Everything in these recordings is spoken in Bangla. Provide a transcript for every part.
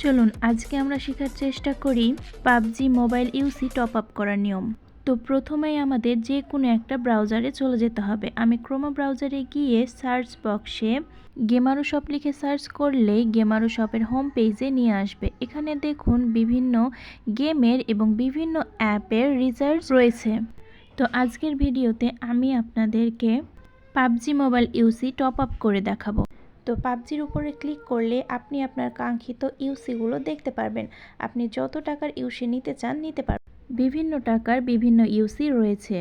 চলুন আজকে আমরা শেখার চেষ্টা করি পাবজি মোবাইল ইউসি টপ আপ করার নিয়ম। তো প্রথমেই আমাদের যে কোনো একটা ব্রাউজারে চলে যেতে হবে। আমি ক্রোমা ব্রাউজারে গিয়ে সার্চ বক্সে গেমারু শপ লিখে সার্চ করলেই গেমারু শপের হোম পেজে নিয়ে আসবে। এখানে দেখুন বিভিন্ন গেমের এবং বিভিন্ন অ্যাপের রিজাল্ট রয়েছে। তো আজকের ভিডিওতে আমি আপনাদেরকে পাবজি মোবাইল ইউসি টপ আপ করে দেখাবো। তো পাবজির উপরে ক্লিক করলে আপনি আপনার কাঙ্ক্ষিত ইউসিগুলো দেখতে পারবেন। আপনি যত টাকার ইউসি নিতে চান নিতে পারবেন। বিভিন্ন টাকার বিভিন্ন ইউসি রয়েছে।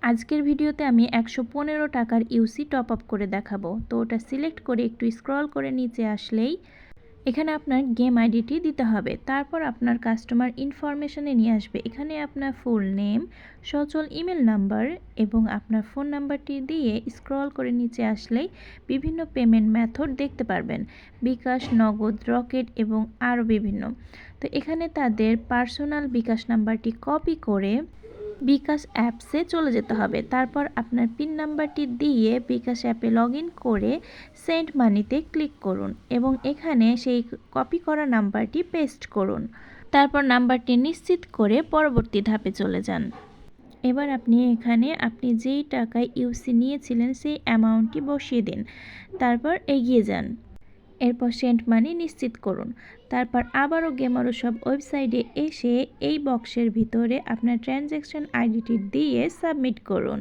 আজকের ভিডিওতে আমি 115 টাকার ইউসি টপ আপ করে দেখাবো। তো ওটা সিলেক্ট করে একটু স্ক্রল করে নিচে আসলেই এখানে আপনার গেম আইডিটি দিতে হবে। তারপর আপনার কাস্টমার ইনফরমেশনে নিয়ে আসবে। এখানে আপনার ফুল নেম, সচল ইমেল নাম্বার এবং আপনার ফোন নাম্বারটি দিয়ে স্ক্রল করে নিচে আসলেই বিভিন্ন পেমেন্ট মেথড দেখতে পারবেন। বিকাশ, নগদ, রকেট এবং আরও বিভিন্ন। তো এখানে তাদের পার্সোনাল বিকাশ নাম্বারটি কপি করে বিকাশ অ্যাপসে চলে যেতে হবে। তারপর আপনার পিন নাম্বারটি দিয়ে বিকাশ অ্যাপে লগ ইন করে সেন্ড মানিতে ক্লিক করুন এবং এখানে সেই কপি করা নাম্বারটি পেস্ট করুন। তারপর নাম্বারটি নিশ্চিত করে পরবর্তী ধাপে চলে যান। এবার আপনি এখানে আপনি যেই টাকায় ইউসি নিয়েছিলেন সেই অ্যামাউন্টটি বসিয়ে দিন। তারপর এগিয়ে যান। এরপর সেন্ড মানি নিশ্চিত করুন। তারপর আবারও গেমারু শপ ওয়েবসাইটে এসে এই বক্সের ভিতরে আপনার ট্রানজ্যাকশন আইডিটি দিয়ে সাবমিট করুন।